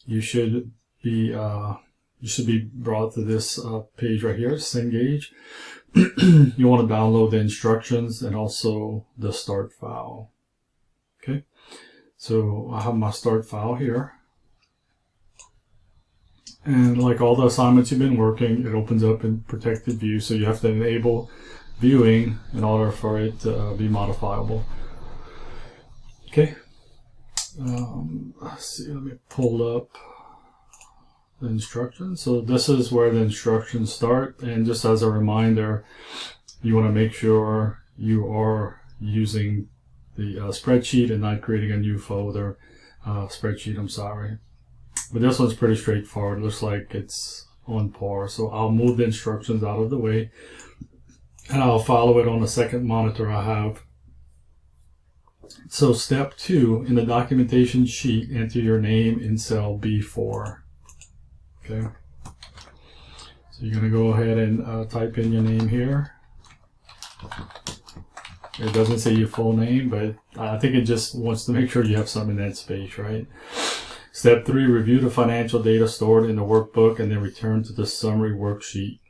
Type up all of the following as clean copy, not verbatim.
you should be brought to this page right here, Cengage. You want to download the instructions and also the start file. Okay, so I have my start file here. And like all the assignments you've been working, it opens up in protected view, so you have to enable viewing in order for it to be modifiable. Okay, let's see, let me pull up the instructions. So this is where the instructions start, and just as a reminder, you want to make sure you are using the spreadsheet and not creating a new folder. Spreadsheet, I'm sorry. But this one's pretty straightforward. Looks like it's on par. So I'll move the instructions out of the way and I'll follow it on the second monitor I have. So step 2, in the documentation sheet, enter your name in cell B4. Okay. So you're going to go ahead and type in your name here. It doesn't say your full name, but I think it just wants to make sure you have some in that space, right? Step 3, review the financial data stored in the workbook and then return to the summary worksheet.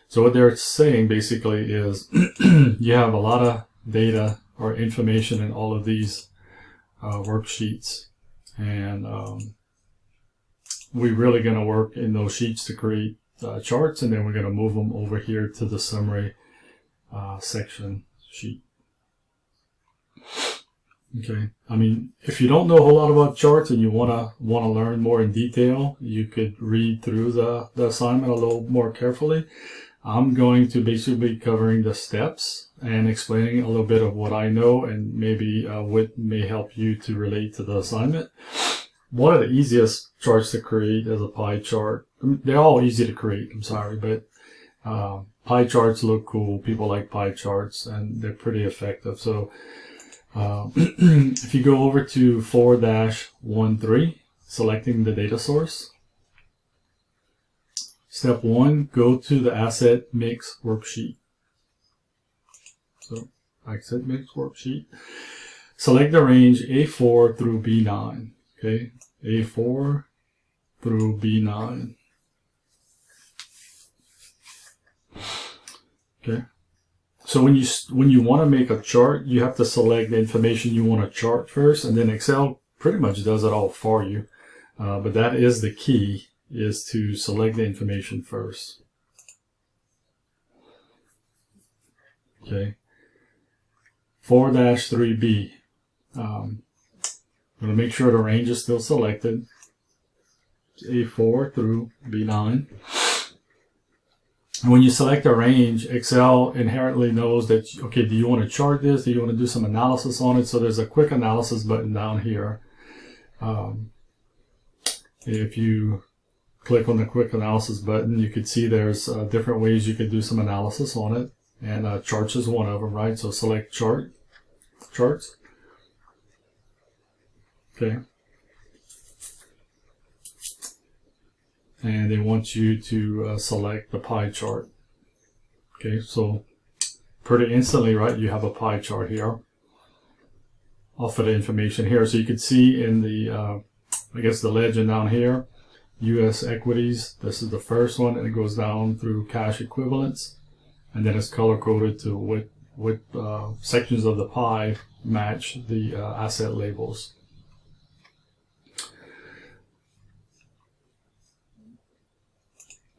So what they're saying basically is you have a lot of data or information in all of these worksheets, and we're really going to work in those sheets to create charts, and then we're going to move them over here to the summary section sheet. Okay, I mean, if you don't know a whole lot about charts and you want to learn more in detail, you could read through the assignment a little more carefully. I'm going to basically be covering the steps and explaining a little bit of what I know and maybe what may help you to relate to the assignment. One of the easiest charts to create is a pie chart. I mean, they're all easy to create, I'm sorry, but pie charts look cool. People like pie charts and they're pretty effective. So if you go over to 4-13, selecting the data source, step 1, go to the asset mix worksheet. So asset mix worksheet, select the range A4 through B9. Okay, A4 through B9. Okay. So when you want to make a chart, you have to select the information you want to chart first, and then Excel pretty much does it all for you. But that is the key, is to select the information first. Okay. 4-3B. I'm going to make sure the range is still selected. A4 through B9. And when you select a range, Excel inherently knows that, okay, do you want to chart this? Do you want to do some analysis on it? So there's a quick analysis button down here. If you click on the quick analysis button, you could see there's different ways you could do some analysis on it. And charts is one of them, right? So select charts. Okay. And they want you to select the pie chart. Okay, so pretty instantly, right, you have a pie chart here off of the information here. So you can see in the, I guess the legend down here, U.S. equities, this is the first one, and it goes down through cash equivalents, and then it's color coded to what sections of the pie match the asset labels.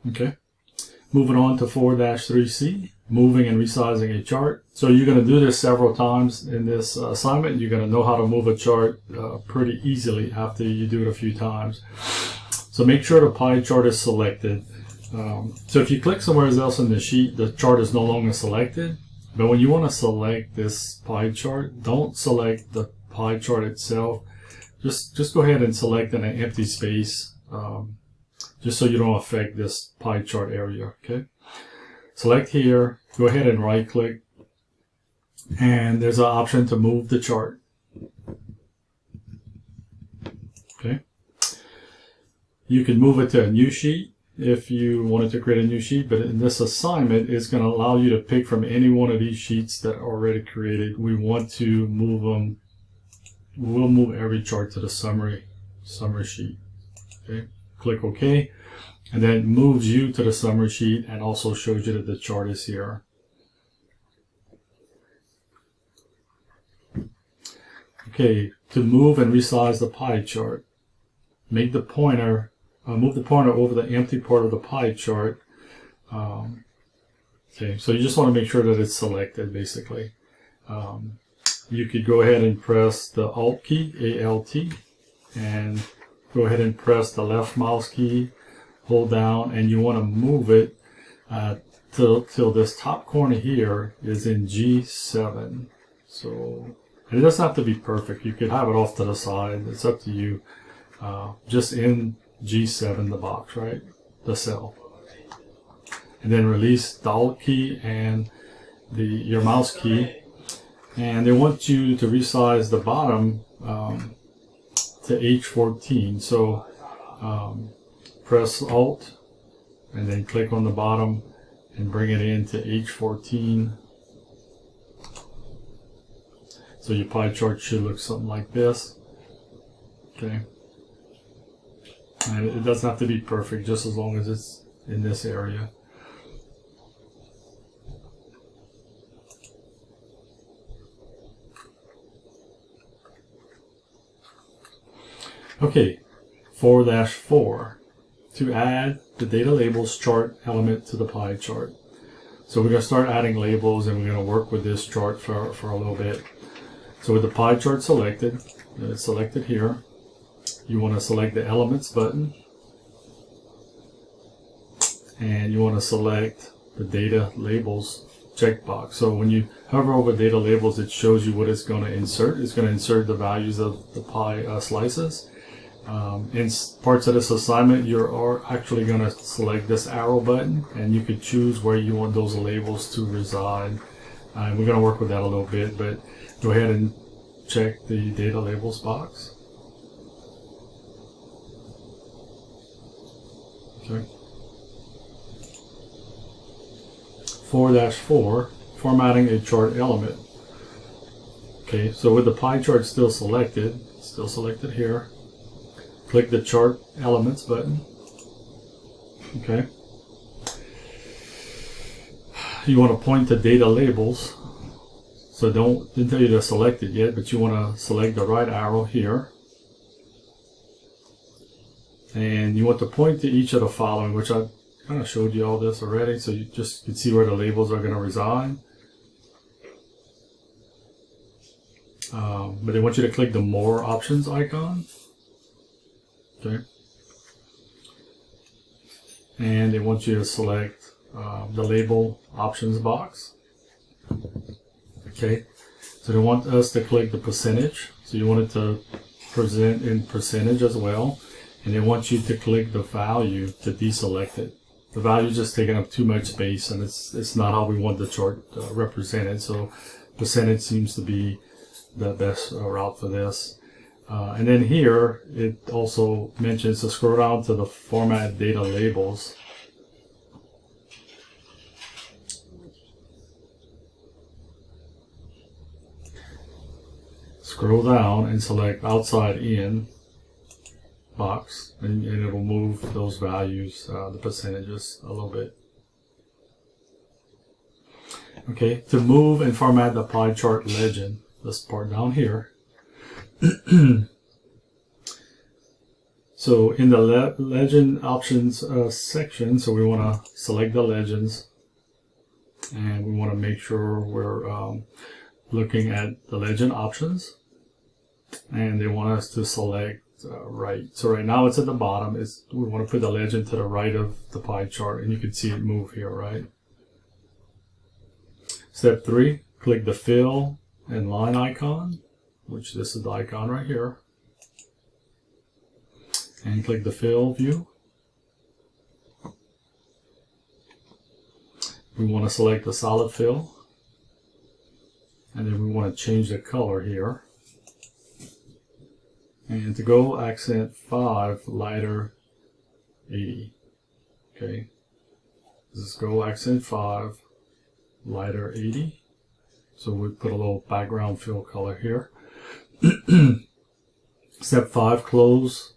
Okay, moving on to 4-3C, moving and resizing a chart. So you're going to do this several times in this assignment. You're going to know how to move a chart pretty easily after you do it a few times. So make sure the pie chart is selected. So if you click somewhere else in the sheet, the chart is no longer selected. But when you want to select this pie chart, don't select the pie chart itself. Just go ahead and select in an empty space. Just so you don't affect this pie chart area, okay? Select here, go ahead and right click, and there's an option to move the chart. Okay. You can move it to a new sheet if you wanted to create a new sheet, but in this assignment, it's going to allow you to pick from any one of these sheets that are already created. We want to move them, we'll move every chart to the summary sheet. Okay, click OK, and then it moves you to the summary sheet and also shows you that the chart is here. Okay, to move and resize the pie chart, make the pointer, move the pointer over the empty part of the pie chart. Okay, so you just want to make sure that it's selected, basically. You could go ahead and press the Alt key, A-L-T, and go ahead and press the left mouse key, hold down, and you want to move it till this top corner here is in G7. So, and it doesn't have to be perfect. You could have it off to the side. It's up to you. Just in G7, the box, right? The cell. And then release the Alt key and your mouse key. And they want you to resize the bottom to H14. So press Alt and then click on the bottom and bring it into H14. So your pie chart should look something like this. Okay. And it doesn't have to be perfect, just as long as it's in this area. Okay, 4-4, to add the data labels chart element to the pie chart. So we're going to start adding labels, and we're going to work with this chart for a little bit. So with the pie chart selected, it's selected here, you want to select the elements button, and you want to select the data labels checkbox. So when you hover over data labels, it shows you what it's going to insert. It's going to insert the values of the pie slices. In parts of this assignment, you're actually going to select this arrow button, and you could choose where you want those labels to reside. We're going to work with that a little bit, but go ahead and check the data labels box. Okay. 4-4, formatting a chart element. Okay, so with the pie chart still selected here, click the chart elements button. Okay. You want to point to data labels. So didn't tell you to select it yet, but you want to select the right arrow here. And you want to point to each of the following, which I kind of showed you all this already, so you just can see where the labels are going to reside. But they want you to click the More Options icon. Okay. And they want you to select the Label Options box. Okay. So they want us to click the percentage. So you want it to present in percentage as well. And they want you to click the value to deselect it. The value is just taking up too much space, and it's not how we want the chart represented. So percentage seems to be the best route for this. And then here, it also mentions to scroll down to the Format Data Labels. Scroll down and select Outside In box, and it will move those values, the percentages, a little bit. Okay, to move and format the pie chart legend, this part down here. So in the legend options section, so we want to select the legends, and we want to make sure we're looking at the legend options, and they want us to select right. So right now it's at the bottom. We want to put the legend to the right of the pie chart, and you can see it move here, right? Step 3, click the fill and line icon, which this is the icon right here, and click the fill view. We want to select the solid fill, and then we want to change the color here. And to go, accent 5, lighter 80. Okay. This is go accent 5, lighter 80. So we put a little background fill color here. Step 5, close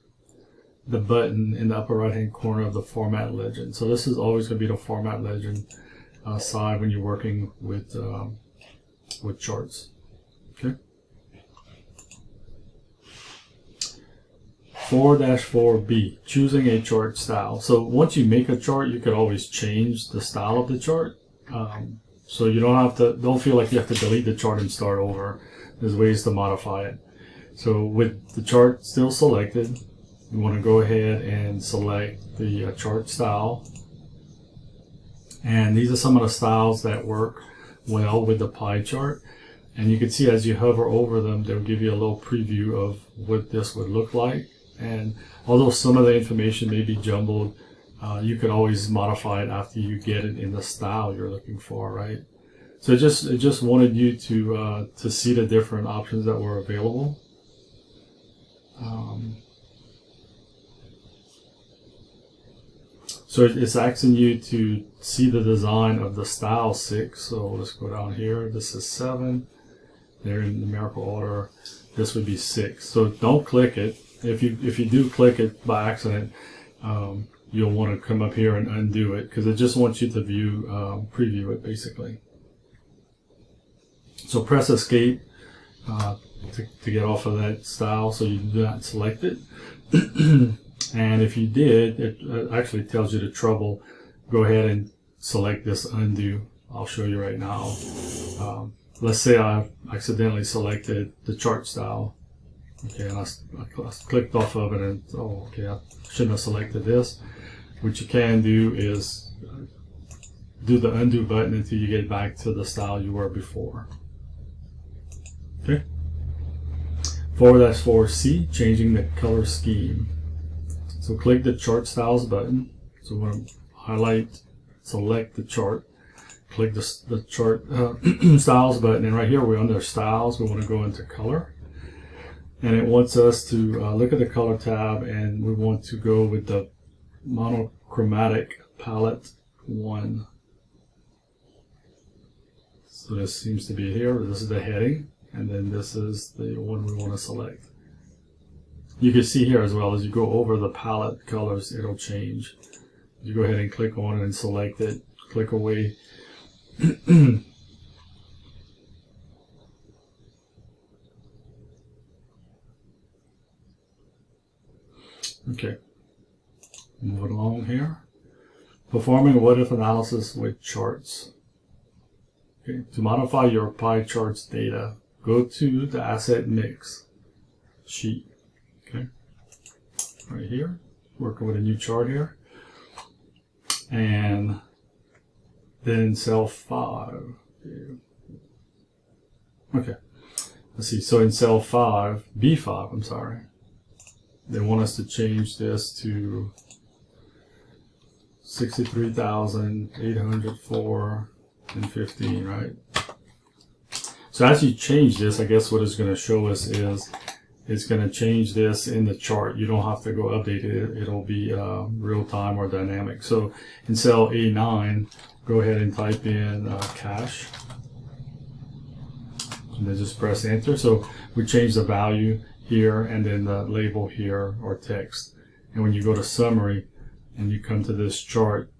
the button in the upper right hand corner of the format legend. So this is always going to be the format legend side when you're working with charts. Okay. 4-4B, choosing a chart style. So once you make a chart, you could always change the style of the chart. So you don't feel like you have to delete the chart and start over. There's ways to modify it. So with the chart still selected, you want to go ahead and select the chart style. And these are some of the styles that work well with the pie chart. And you can see as you hover over them, they'll give you a little preview of what this would look like. And although some of the information may be jumbled, you can always modify it after you get it in the style you're looking for, right? So it just wanted you to see the different options that were available. So it's asking you to see the design of the style 6. So let's go down here. This is 7. They're in numerical order. This would be 6. So don't click it. If you do click it by accident, you'll want to come up here and undo it because it just wants you to preview it basically. So press escape to get off of that style so you do not select it. And if you did, it actually tells you the trouble. Go ahead and select this undo. I'll show you right now. Let's say I accidentally selected the chart style. Okay, and I clicked off of it and, oh, okay, I shouldn't have selected this. What you can do is do the undo button until you get back to the style you were before. Okay. 4-4C, changing the color scheme. So click the chart styles button. So we're going to highlight, select the chart. Click the chart styles button, and right here we're under styles. We want to go into color. And it wants us to look at the color tab, and we want to go with the monochromatic palette 1. So this seems to be here. This is the heading, and then this is the one we want to select. You can see here as well, as you go over the palette colors, it'll change. You go ahead and click on it and select it, click away. Okay, move along here. Performing a what-if analysis with charts. Okay, to modify your pie charts data, go to the asset mix sheet. Okay, right here, working with a new chart here, and then in cell 5. Okay, let's see. So in cell 5, B5, I'm sorry. They want us to change this to 63,804.15, right? So as you change this, I guess what it's going to show us is it's going to change this in the chart. You don't have to go update it. It'll be real time or dynamic. So in cell A9, go ahead and type in cash. And then just press enter. So we change the value here and then the label here or text. And when you go to summary and you come to this chart,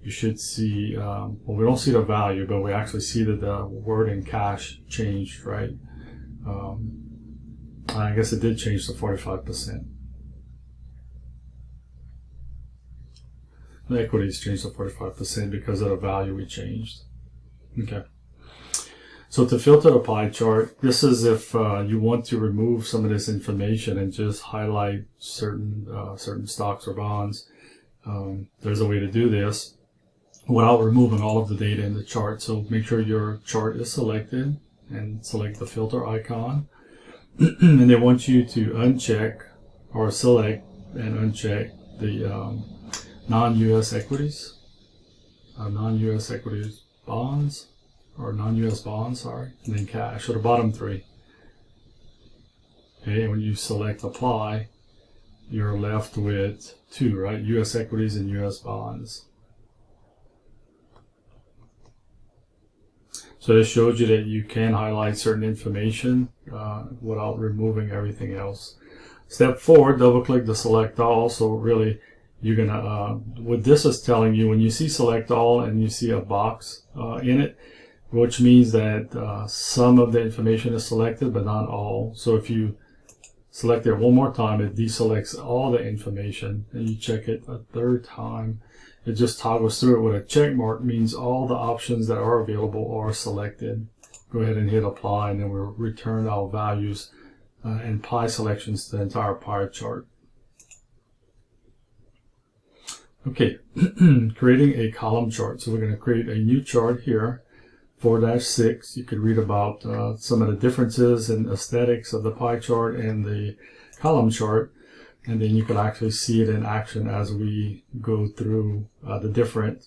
you should see, well, we don't see the value, but we actually see that the word in cash changed, right? I guess it did change to 45%. The equities changed to 45% because of the value we changed. Okay. So to filter the pie chart, this is if you want to remove some of this information and just highlight certain stocks or bonds. There's a way to do this without removing all of the data in the chart. So make sure your chart is selected and select the filter icon. And they want you to uncheck or select and uncheck the non-US equities, non-US equities bonds, or non-US bonds, sorry, and then cash, so the bottom 3. Okay, and when you select apply, you're left with 2, right? US equities and US bonds. So this showed you that you can highlight certain information without removing everything else. Step 4, double click the select all. So really you're gonna, what this is telling you, when you see select all and you see a box in it, which means that some of the information is selected but not all. So if you select it one more time, it deselects all the information, and you check it a third time, it just toggles through it with a check mark, means all the options that are available are selected. Go ahead and hit apply, and then we'll return our values and pie selections to the entire pie chart. Okay, creating a column chart. So we're going to create a new chart here, 4-6. You could read about some of the differences in aesthetics of the pie chart and the column chart, and then you can actually see it in action as we go through the different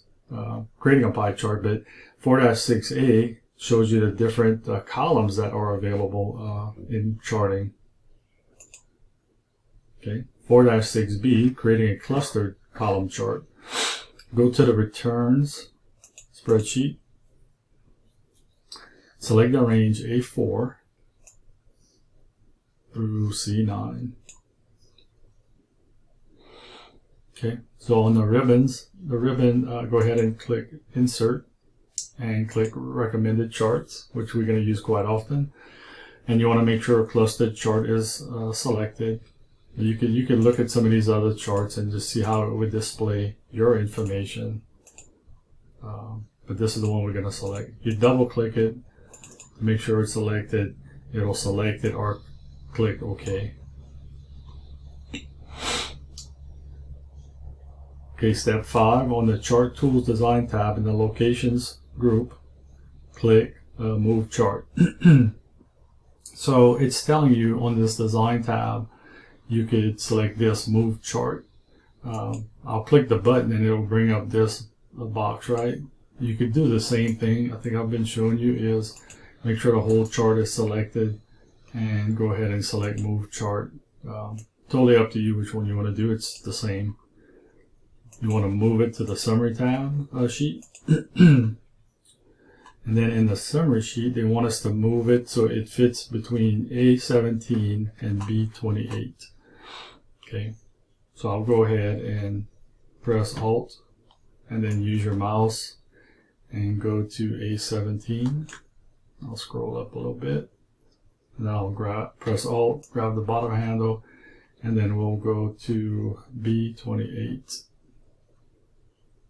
creating a pie chart. But 4-6A shows you the different columns that are available in charting. Okay, 4-6B, creating a clustered column chart. Go to the returns spreadsheet. Select the range A4 through C9. Okay, so on the ribbons, go ahead and click Insert and click Recommended Charts, which we're going to use quite often. And you want to make sure a clustered chart is selected. You could look at some of these other charts and just see how it would display your information. But this is the one we're going to select. You double click it. Make sure it's selected. It'll select it, or click OK. Okay, step 5, on the Chart Tools Design tab in the Locations group, click Move Chart. So it's telling you on this Design tab, you could select this Move Chart. I'll click the button and it'll bring up this box, right? You could do the same thing. I think I've been showing you is make sure the whole chart is selected and go ahead and select Move Chart. Totally up to you which one you want to do. It's the same. You want to move it to the Summary tab sheet. And then in the Summary sheet, they want us to move it so it fits between A17 and B28. Okay, so I'll go ahead and press Alt and then use your mouse and go to A17. I'll scroll up a little bit, and then I'll press Alt, grab the bottom handle, and then we'll go to B28.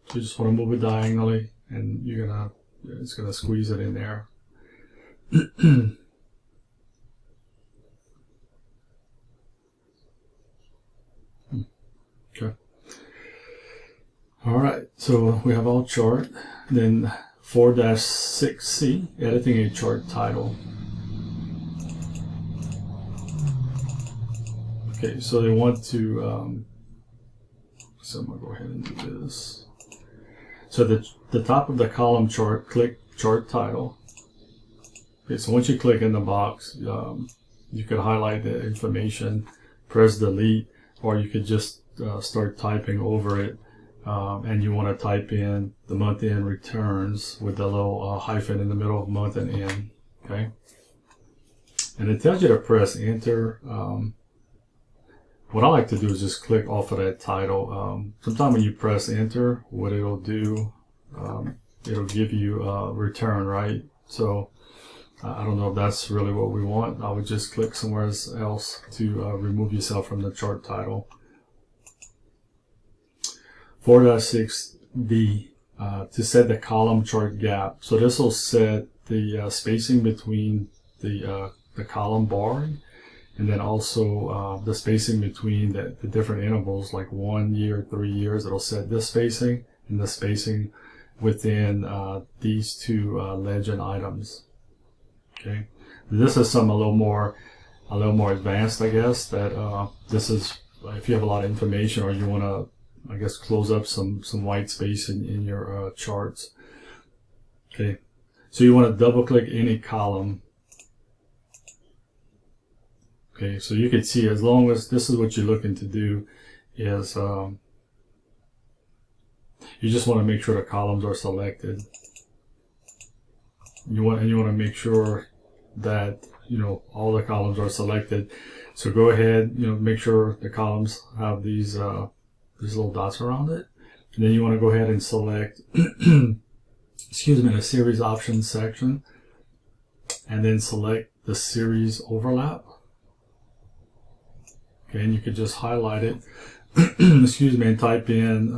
So you just want to move it diagonally, and it's gonna squeeze it in there. Okay. All right. So we have our chart. Then 4-6C, editing a chart title. Okay, so they want to, so I'm going to go ahead and do this. So the top of the column chart, click Chart Title. Okay, so once you click in the box, you could highlight the information, press Delete, or you could just start typing over it. And you want to type in the month-end returns with the little hyphen in the middle of month and end. Okay, and it tells you to press Enter. What I like to do is just click off of that title. Sometimes when you press Enter, what it'll do, it'll give you a return, right? So I don't know if that's really what we want. I would just click somewhere else to remove yourself from the chart title. 4-6D, to set the column chart gap. So this will set the spacing between the column barring, and then also the spacing between the different intervals, like 1 year, 3 years. It'll set this spacing and the spacing within these two legend items. Okay, this is some a little more advanced, I guess. That this is if you have a lot of information or you want to, I guess, close up some white space in your charts. Okay, so you want to double click any column. Okay, so you can see, as long as this is what you're looking to do, is you just want to make sure the columns are selected. You want to make sure that all the columns are selected. So go ahead, make sure the columns have these little dots around it. And then you want to go ahead and select, excuse me, the series options section, and then select the series overlap. Okay, and you could just highlight it, excuse me, and type in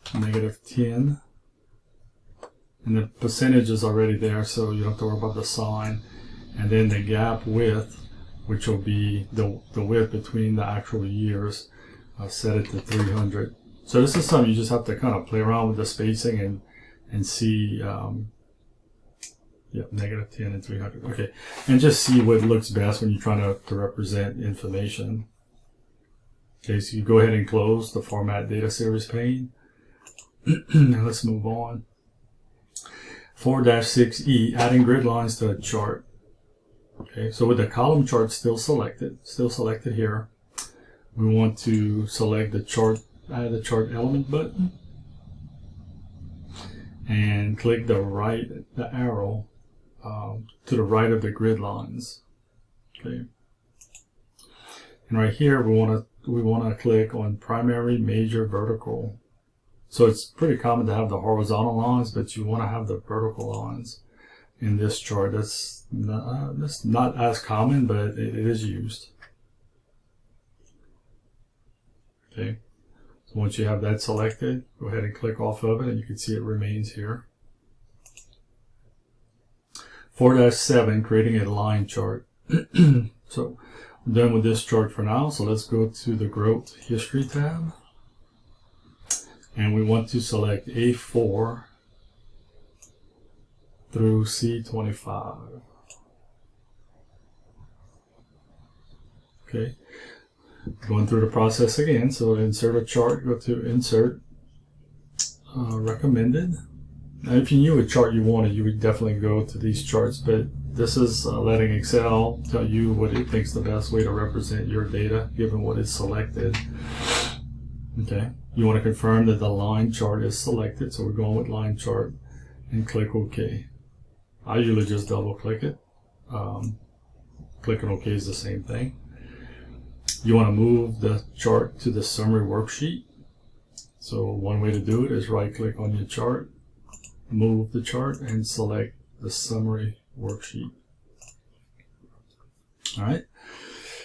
-10. And the percentage is already there, so you don't have to worry about the sign. And then the gap width, which will be the width between the actual years, set it to 300. So this is something you just have to kind of play around with the spacing and see, yeah, -10 and 300. Okay, and just see what looks best when you're trying to represent information. Okay, so you go ahead and close the Format Data Series pane. Now let's move on. 4-6E, adding grid lines to a chart. Okay, so with the column chart still selected here, we want to select the chart, add the chart element button, and click the arrow to the right of the grid lines. Okay, and right here we want to click on primary, major, vertical. So it's pretty common to have the horizontal lines, but you want to have the vertical lines in this chart. That's not as common, but it is used. Okay, so once you have that selected, go ahead and click off of it, and you can see it remains here. 4-7, creating a line chart. So I'm done with this chart for now, so let's go to the Growth History tab. And we want to select A4 through C25. Okay, going through the process again. So to insert a chart, go to Insert, Recommended. Now if you knew a chart you wanted, you would definitely go to these charts, but this is letting Excel tell you what it thinks the best way to represent your data given what is selected. Okay, you want to confirm that the line chart is selected, so we're going with line chart, and click OK. I usually just double click it. Clicking OK is the same thing. You want to move the chart to the summary worksheet. So one way to do it is right click on your chart, move the chart, and select the summary worksheet. All right,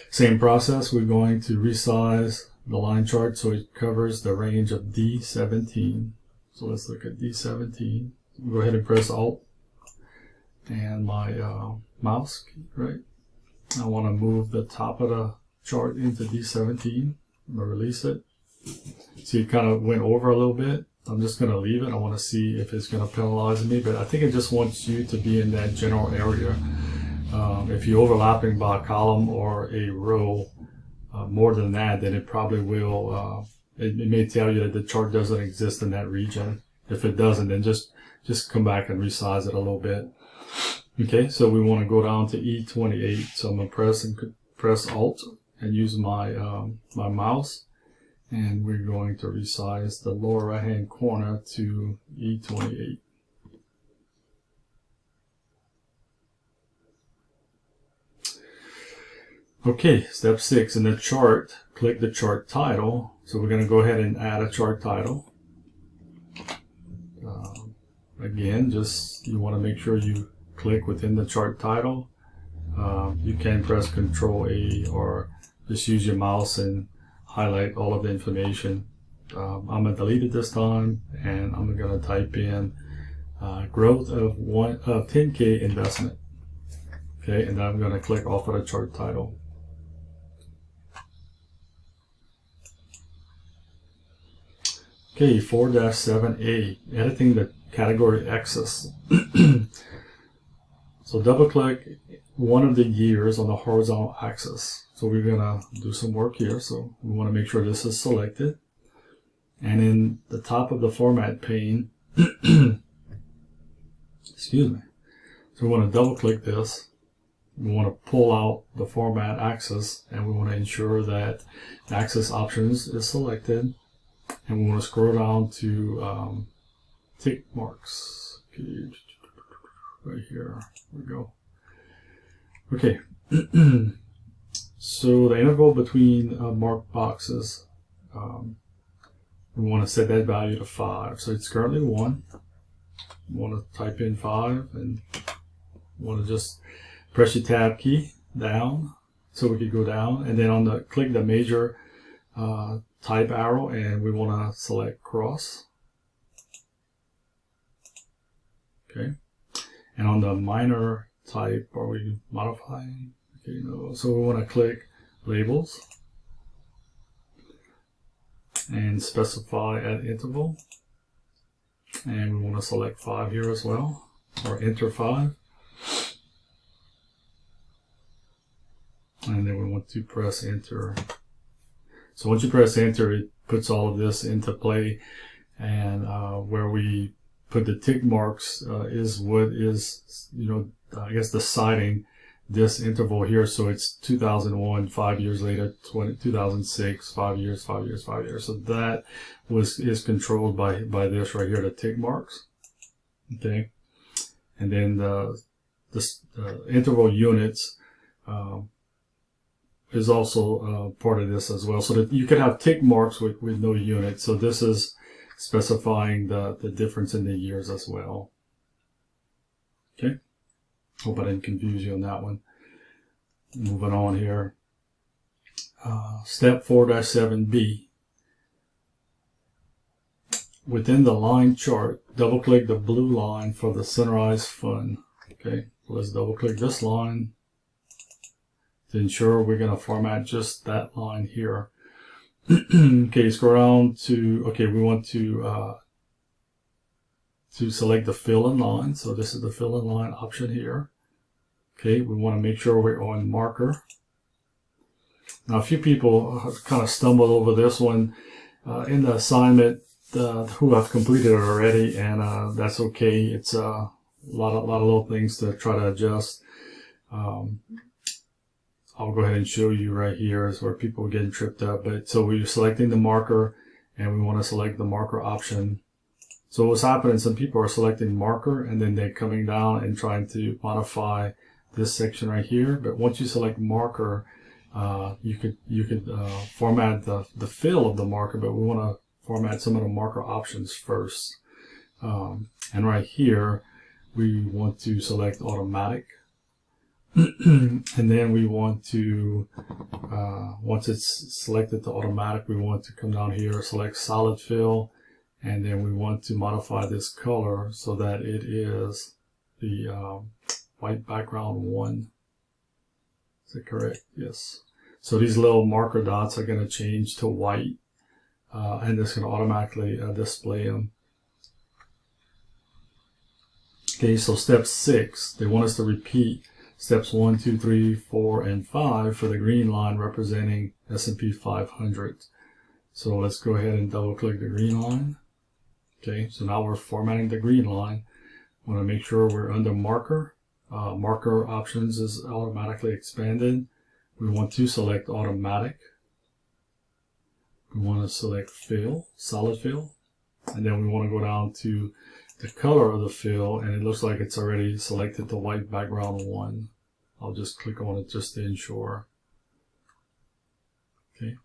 same process. We're going to resize the line chart so it covers the range of D17. So let's look at D17. Go ahead and press Alt and my mouse key, right? I want to move the top of the chart into D17. I'm going to release it. See, it kind of went over a little bit. I'm just going to leave it. I want to see if it's going to penalize me, but I think it just wants you to be in that general area. If you're overlapping by a column or a row more than that, then it probably will, it may tell you that the chart doesn't exist in that region. If it doesn't, then just come back and resize it a little bit. Okay, so we want to go down to E28. So I'm going to press Alt and use my my mouse, and we're going to resize the lower right hand corner to E28. Okay, step 6 in the chart, click the chart title. So we're going to go ahead and add a chart title. Again, just you want to make sure you click within the chart title. You can press Control A or just use your mouse and highlight all of the information. I'm going to delete it this time, and I'm going to type in growth of 10K investment. Okay, and then I'm going to click off of the chart title. Okay, 4-7A, editing the category axis. So double click one of the years on the horizontal axis. So we're gonna do some work here. So we want to make sure this is selected. And in the top of the format pane, excuse me. So we want to double click this. We want to pull out the format axis, and we want to ensure that the axis options is selected. And we want to scroll down to tick marks. Okay, right here we go. Okay, so the interval between marked boxes, we want to set that value to 5. So it's currently 1. We want to type in 5 and want to just press your tab key down so we could go down, and then on the click the major type arrow, and we want to select cross. Okay, and on the minor type, are we modifying? Okay, no. So we want to click labels and specify at interval, and we want to select 5 here as well, or enter 5, and then we want to press enter. So once you press enter, it puts all of this into play, and where we put the tick marks is what is, I guess, deciding this interval here. So it's 2001, 5 years later, 2006, 5 years, 5 years, 5 years. So that is controlled by this right here, the tick marks. Okay, and then the interval units is also part of this as well. So that you could have tick marks with no unit. So this is specifying the difference in the years as well. Okay, hope I didn't confuse you on that one. Moving on here. Step 4-7B. Within the line chart, double click the blue line for the centerized fund. Okay, let's double click this line to ensure we're going to format just that line here. Okay, scroll down to, okay, we want to select the fill in line. So this is the fill in line option here. Okay, we want to make sure we're on marker. Now, a few people kind of stumbled over this one in the assignment who have completed it already, and that's okay. It's a lot of little things to try to adjust. I'll go ahead and show you right here is where people are getting tripped up. But so we're selecting the marker, and we want to select the marker option. So what's happening, some people are selecting marker and then they're coming down and trying to modify this section right here. But once you select marker, you could format the fill of the marker, but we want to format some of the marker options first. And right here, we want to select automatic. And then we want to, once it's selected to automatic, we want to come down here, select solid fill, and then we want to modify this color so that it is the white background 1. Is it correct? Yes. So these little marker dots are going to change to white, and it's going to automatically display them. Okay, so step 6, they want us to repeat steps 1, 2, 3, 4, and 5 for the green line representing S&P 500. So let's go ahead and double click the green line. Okay, so now we're formatting the green line. We want to make sure we're under marker. Marker options is automatically expanded. We want to select automatic. We want to select fill, solid fill. And then we want to go down to the color of the fill, and it looks like it's already selected the white background 1. I'll just click on it just to ensure. Okay,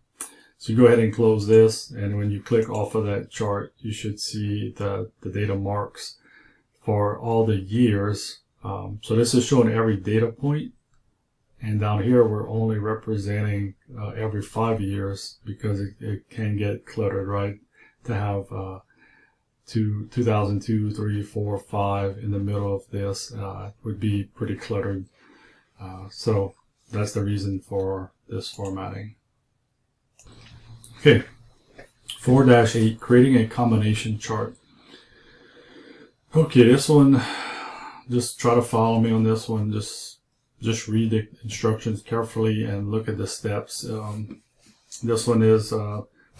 so you go ahead and close this, and when you click off of that chart, you should see the data marks for all the years. So this is showing every data point, and down here we're only representing every 5 years because it can get cluttered, right? To have 2002, 3, 4, 5 in the middle of this would be pretty cluttered. So that's the reason for this formatting. Okay, 4-8, creating a combination chart. Okay, this one, just try to follow me on this one. Just read the instructions carefully and look at the steps. This one is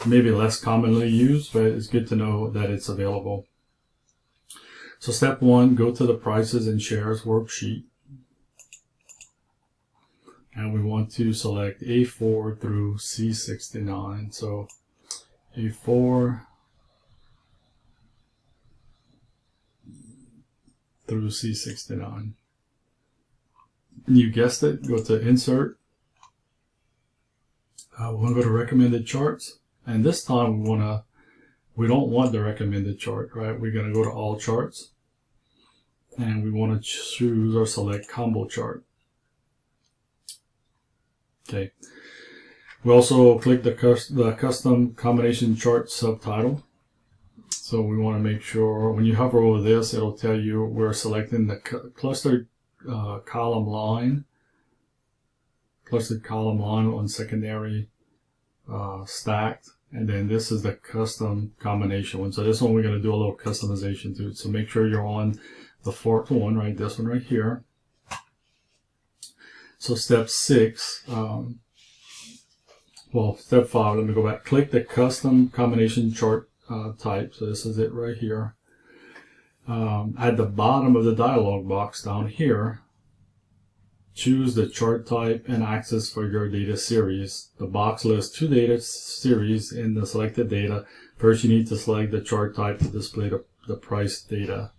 maybe less commonly used, but it's good to know that it's available. So step 1, go to the prices and shares worksheet. And we want to select A4 through C69. So A4 through C69. You guessed it, go to Insert. We're going to go to Recommended Charts. And this time we don't want the recommended chart, right? We're going to go to All Charts. And we want to choose or select Combo Chart. Okay. We also click the Custom Combination Chart Subtitle. So we want to make sure when you hover over this, it'll tell you we're selecting the clustered column line on secondary stacked, and then this is the custom combination one. So this one we're going to do a little customization to it. So make sure you're on the fourth one, right? This one right here. So step 6, step 5, let me go back. Click the custom combination chart type. So this is it right here. At the bottom of the dialog box down here, choose the chart type and axis for your data series. The box lists 2 data series in the selected data. First, you need to select the chart type to display the price data.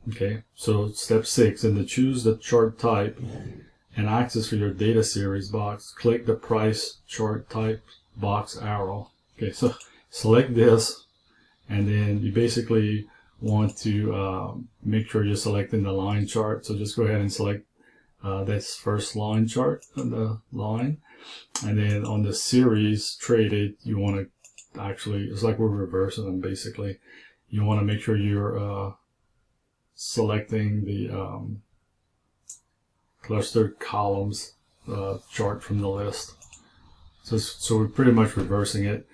Okay, so step 6, in the choose the chart type and axis for your data series box, click the price chart type box arrow. Okay, so select this, and then you basically want to make sure you're selecting the line chart. So just go ahead and select this first line chart on the line, and then on the series traded, you want to actually, it's like we're reversing them basically. You want to make sure you're selecting the clustered columns chart from the list. So we're pretty much reversing it.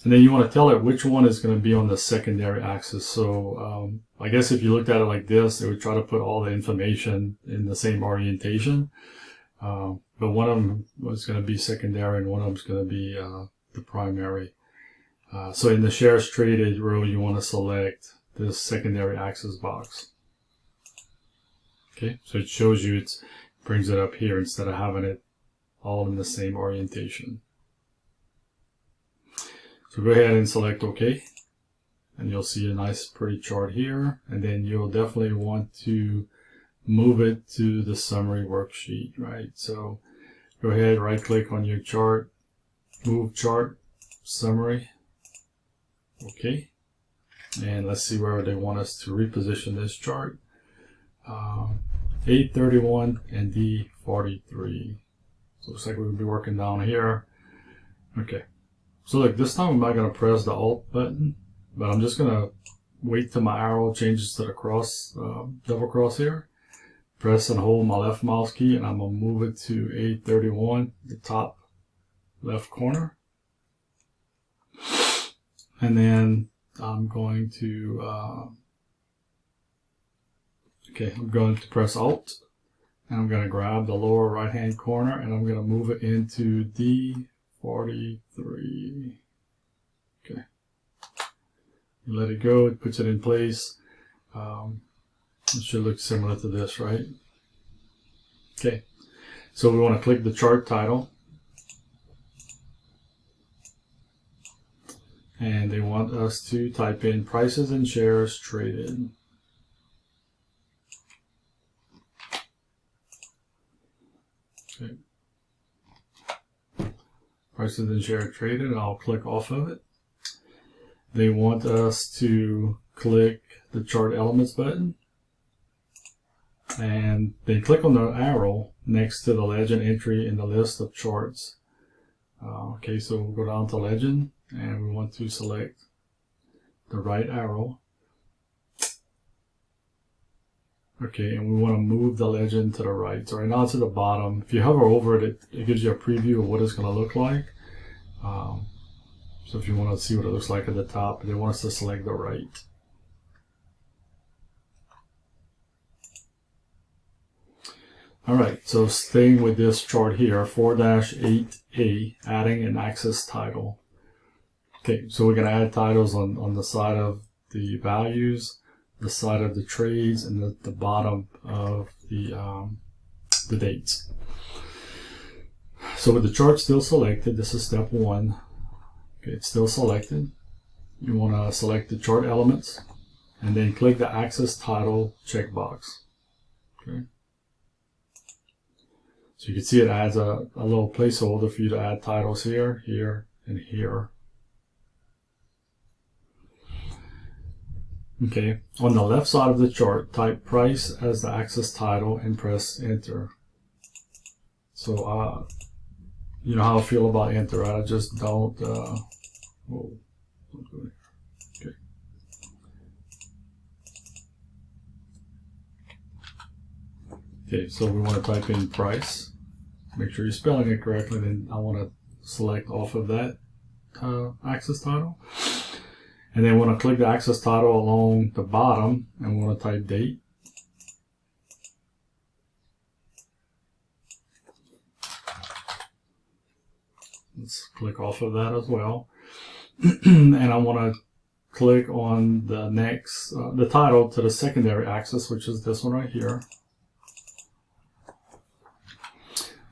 And then you want to tell it which one is going to be on the secondary axis. So I guess if you looked at it like this, it would try to put all the information in the same orientation. But one of them was going to be secondary and one of them is going to be the primary. So in the shares traded row, you want to select this secondary axis box. Okay, so it shows you, it brings it up here instead of having it all in the same orientation. So go ahead and select OK, and you'll see a nice pretty chart here, and then you'll definitely want to move it to the summary worksheet, right? So go ahead, right click on your chart, move chart, summary, OK, and let's see where they want us to reposition this chart. 831 and D43. So it looks like we'll be working down here. Okay. So look, this time I'm not going to press the Alt button, but I'm just going to wait till my arrow changes to the cross, double cross here. Press and hold my left mouse key, and I'm going to move it to 831, the top left corner. And then I'm going to, I'm going to press Alt, and I'm going to grab the lower right hand corner, and I'm going to move it into D43. Okay. You let it go, it puts it in place. It should look similar to this, right? Okay. So we want to click the chart title. And they want us to type in prices and shares traded. Okay. Prices and shares traded, and I'll click off of it. They want us to click the chart elements button, and then click on the arrow next to the legend entry in the list of charts. Okay, so we'll go down to legend, and we want to select the right arrow. Okay, and we want to move the legend to the right. So right now it's at the bottom. If you hover over it, it gives you a preview of what it's going to look like. So if you want to see what it looks like at the top, they want us to select the right. All right, so staying with this chart here, 4-8A, adding an axis title. Okay, so we're going to add titles on the side of the values, the side of the trades, and the bottom of the dates. So with the chart still selected, this is step 1. Okay, it's still selected. You want to select the chart elements and then click the axis title checkbox. Okay. So you can see it adds a little placeholder for you to add titles here, here, and here. Okay, on the left side of the chart, type price as the axis title and press enter. So, you know how I feel about enter, right? I just don't, whoa, okay. Okay, so we want to type in price. Make sure you're spelling it correctly, then I want to select off of that axis title. And then I want to click the axis title along the bottom and we want to type date. Let's click off of that as well. And I want to click on the next, the title to the secondary axis, which is this one right here.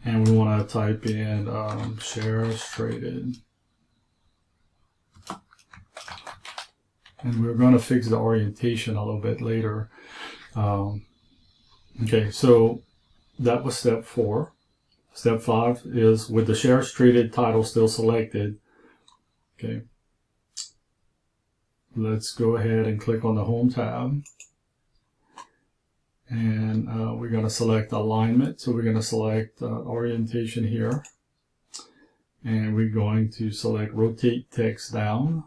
And we want to type in shares traded. And we're going to fix the orientation a little bit later. Okay, so that was step 4. Step 5 is with the shares traded title still selected. Okay, let's go ahead and click on the Home tab. And we're going to select alignment. So we're going to select orientation here. And we're going to select rotate text down.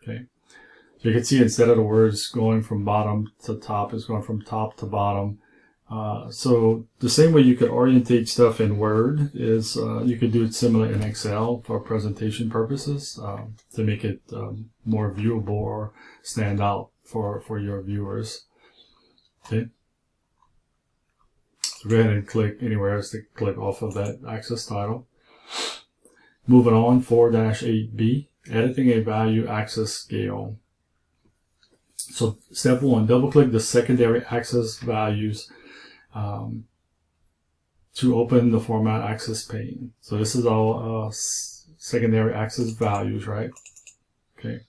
Okay, so you can see instead of the words going from bottom to top, it's going from top to bottom. So the same way you could orientate stuff in Word is you could do it similar in Excel for presentation purposes to make it more viewable or stand out for your viewers. Okay, so go ahead and click anywhere else to click off of that axis title. Moving on, 4-8B. Editing a value axis scale. So step 1, double click the secondary axis values to open the format axis pane. So this is all secondary axis values, right? Okay.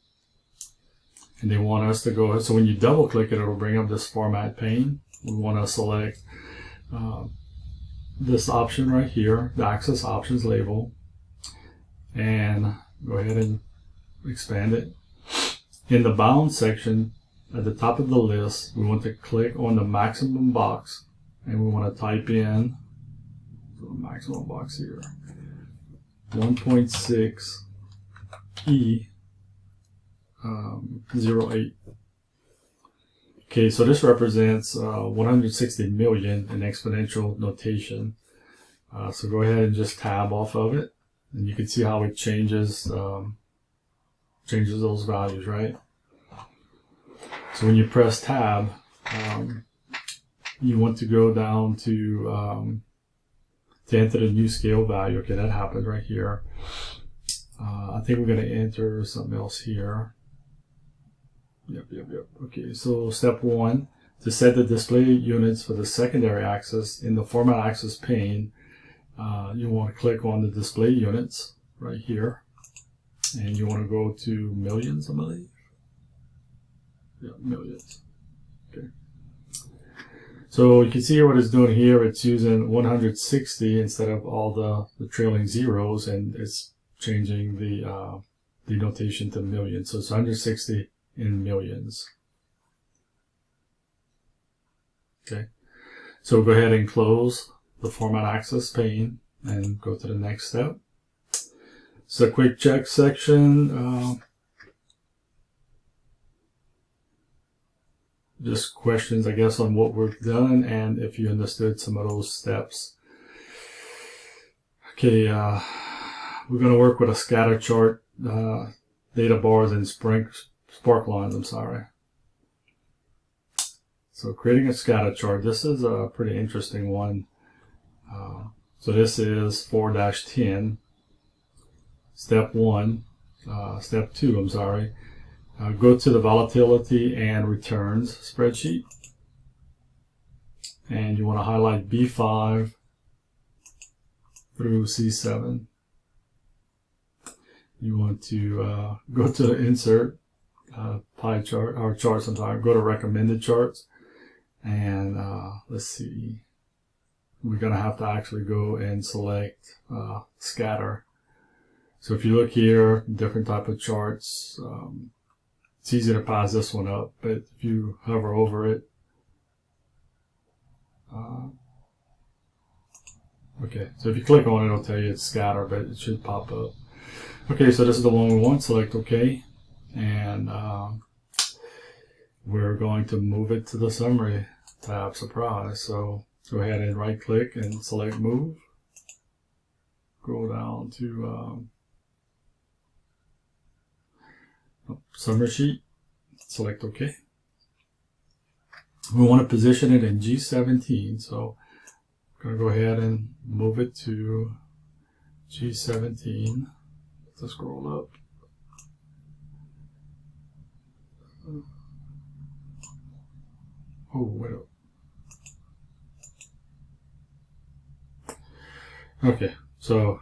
And they want us to go, so when you double click it, it'll bring up this format pane. We want to select this option right here, the axis options label, and go ahead and expand it. In the bound section at the top of the list, we want to click on the maximum box and we want to type in the maximum box here 1.6 E 08. Okay, so this represents 160 million in exponential notation. So go ahead and just tab off of it and you can see how it changes those values, right? So when you press tab, you want to go down to enter the new scale value. Okay, that happened right here. I think we're going to enter something else here. Yep. Okay, so step 1, to set the display units for the secondary axis in the format axis pane, you want to click on the display units right here. And you want to go to millions, I believe. Yeah, millions. Okay. So you can see what it's doing here. It's using 160 instead of all the trailing zeros, and it's changing the notation to millions. So it's 160 in millions. Okay. So go ahead and close the format axis pane and go to the next step. So a quick check section, just questions, I guess, on what we've done and if you understood some of those steps. Okay, we're going to work with a scatter chart, data bars, and spark lines, I'm sorry. So creating a scatter chart, this is a pretty interesting one. So this is 4-10. Step 2, I'm sorry. Go to the volatility and returns spreadsheet. And you want to highlight B5 through C7. You want to go to the insert pie chart, or charts, I'm sorry, go to recommended charts. And let's see, we're going to have to actually go and select scatter. So if you look here, different type of charts, it's easy to pass this one up, but if you hover over it, okay, so if you click on it, it'll tell you it's scatter, but it should pop up. Okay, so this is the one we want. Select OK, and we're going to move it to the summary tab. Surprise! So go ahead and right click and select move. Go down to summary sheet. Select OK. We want to position it in G17, so I'm going to go ahead and move it to G17. Let's scroll up. Oh, wait up. Okay, so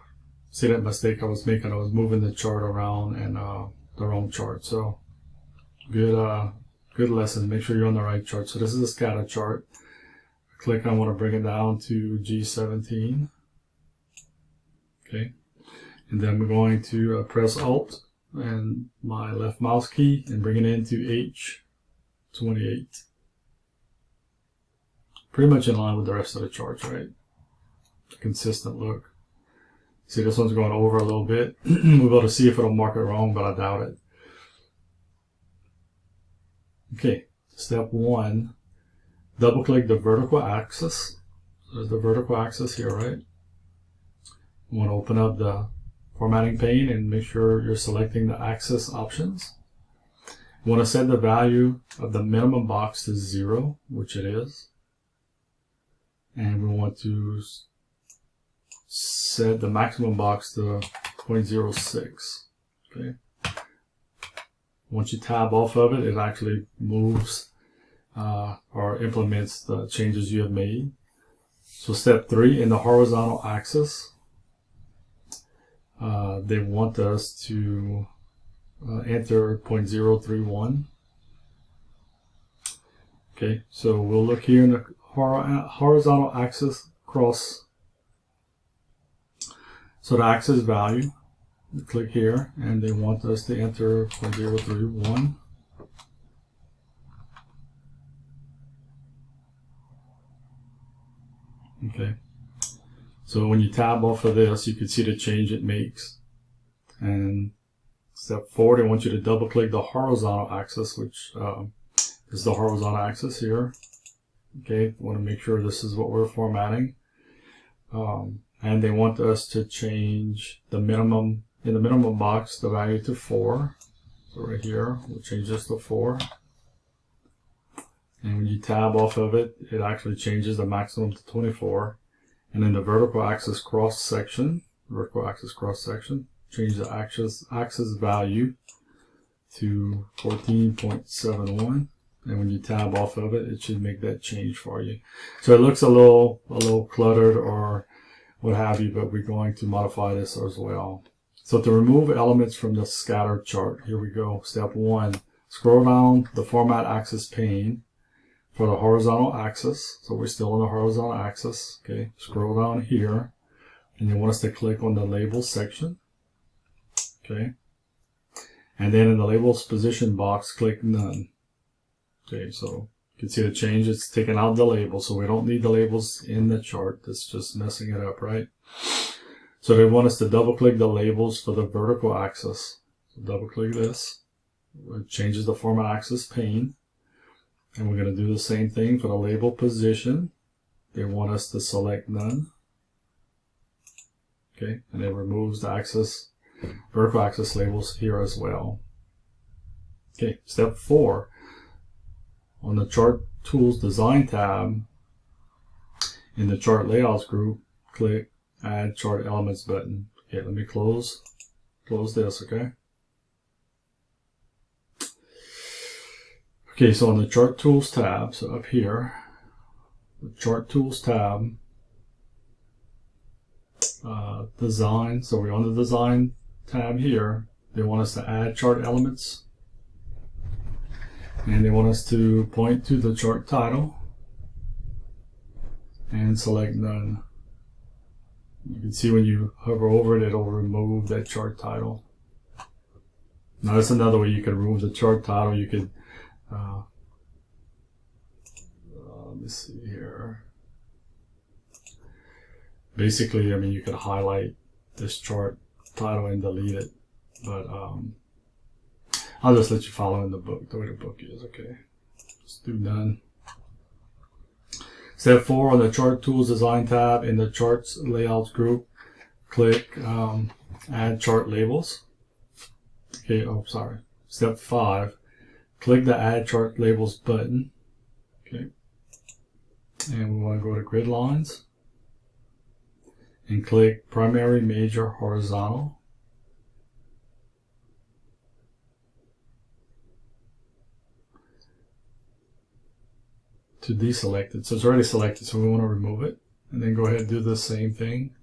see that mistake I was making? I was moving the chart around and the wrong chart. So good lesson. Make sure you're on the right chart. So this is a scatter chart. Click, I want to bring it down to G17. Okay, and then we're going to press Alt and my left mouse key and bring it into H28. Pretty much in line with the rest of the charts, right? Consistent look. See, this one's going over a little bit. We'll be able to see if it'll mark it wrong, but I doubt it. Okay, step 1. Double click the vertical axis. There's the vertical axis here, right? You want to open up the formatting pane and make sure you're selecting the axis options. You want to set the value of the minimum box to 0, which it is. And we want to set the maximum box to 0.06. Okay. Once you tab off of it, it actually moves or implements the changes you have made. So step 3, in the horizontal axis, they want us to enter 0.031. Okay, so we'll look here in the horizontal axis cross. So the axis value, click here, and they want us to enter 0.031. Okay, so when you tab off of this, you can see the change it makes. And step 4, they want you to double click the horizontal axis, which is the horizontal axis here. Okay, want to make sure this is what we're formatting. And they want us to change the minimum, in the minimum box, the value to 4. So right here, we'll change this to 4. And when you tab off of it, it actually changes the maximum to 24. And in the vertical axis cross section, change the axis value to 14.71. And when you tab off of it, it should make that change for you. So it looks a little cluttered or what have you, but we're going to modify this as well. So to remove elements from the scatter chart, here we go. Step 1, scroll down the format axis pane for the horizontal axis. So we're still on the horizontal axis. Okay, scroll down here, and you want us to click on the labels section. Okay, and then in the labels position box, click none. Okay, so you can see the change. It's taken out the label, so we don't need the labels in the chart. That's just messing it up, right? So they want us to double click the labels for the vertical axis. So double click this. It changes the format axis pane. And we're going to do the same thing for the label position. They want us to select none. Okay, and it removes the axis, vertical axis labels here as well. Okay, step 4. On the Chart Tools Design tab, in the Chart Layouts group, click Add Chart Elements button. Okay, let me close this, okay? Okay, so on the Chart Tools tab, so up here, the Chart Tools tab, Design, so we're on the Design tab here. They want us to add chart elements. And they want us to point to the chart title. and select none. You can see when you hover over it, it'll remove that chart title. Now that's another way you can remove the chart title. You could, let me see here. Basically, I mean, you could highlight this chart title and delete it, but I'll just let you follow in the book, the way the book is. Okay, just do none. Step 4, on the Chart Tools Design tab in the Charts Layouts group, click Add Chart Labels. Okay, oh, sorry. Step 5, click the Add Chart Labels button. Okay, and we want to go to Grid Lines and click Primary, Major, Horizontal. To deselect it. So it's already selected, so we want to remove it. And then go ahead and do the same thing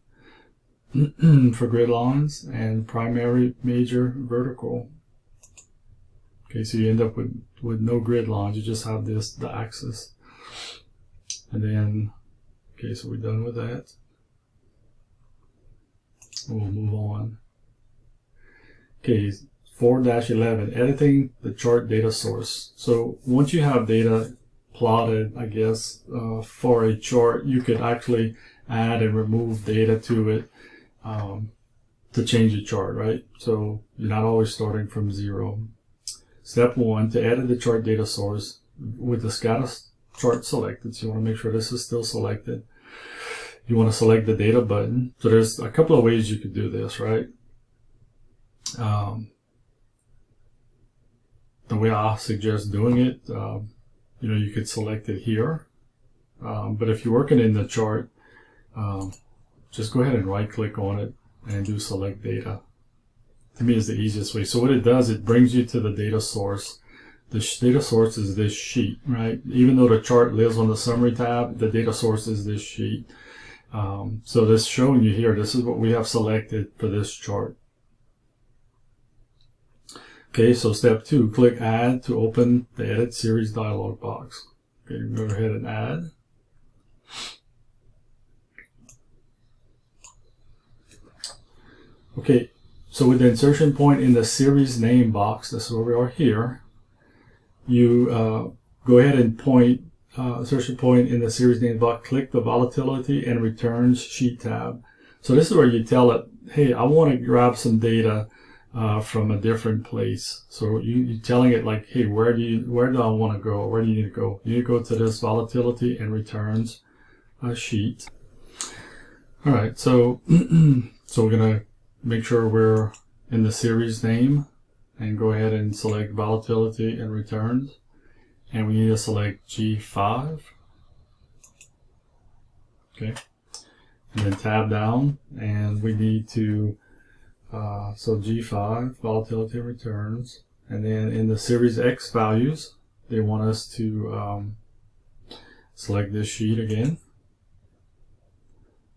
for grid lines and primary, major, vertical. Okay, so you end up with no grid lines. You just have the axis. And then, okay, so we're done with that. We'll move on. Okay, 4-11, editing the chart data source. So once you have data plotted, I guess, for a chart, you could actually add and remove data to it to change the chart, right? So you're not always starting from 0. Step 1, to edit the chart data source with the scatter chart selected. So you want to make sure this is still selected. You want to select the data button. So there's a couple of ways you could do this, right? The way I suggest doing it, you know, you could select it here, but if you're working in the chart, just go ahead and right click on it and do select data. To me, is the easiest way. So what it does, it brings you to the data source. The data source is this sheet, right? Even though the chart lives on the summary tab, the data source is this sheet. So this showing you here, this is what we have selected for this chart. Okay, so step 2, click Add to open the Edit Series dialog box. Okay, go ahead and add. Okay, so with the insertion point in the series name box, this is where we are here, you go ahead and point, insertion point in the series name box, click the Volatility and Returns Sheet tab. So this is where you tell it, hey, I want to grab some data from a different place. So you're telling it like, hey, where do I want to go? Where do you need to go? You need to go to this Volatility and Returns sheet. All right, so so we're gonna make sure we're in the series name and go ahead and select Volatility and Returns, and we need to select G5. Okay, and then tab down, and we need to so G5, Volatility and Returns, and then in the Series X values, they want us to select this sheet again,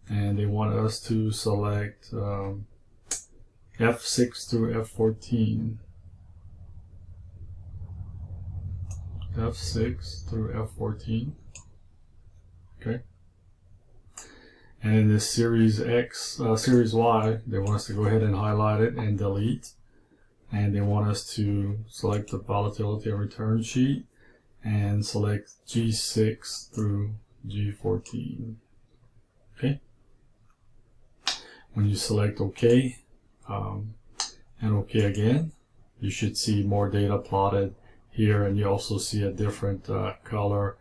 and they want us to select F6 through F14. F6 through F14. Okay. And in this Series X, Series Y, they want us to go ahead and highlight it and delete. And they want us to select the Volatility and Return sheet and select G6 through G14. Okay. When you select OK and OK again, you should see more data plotted here, and you also see a different color,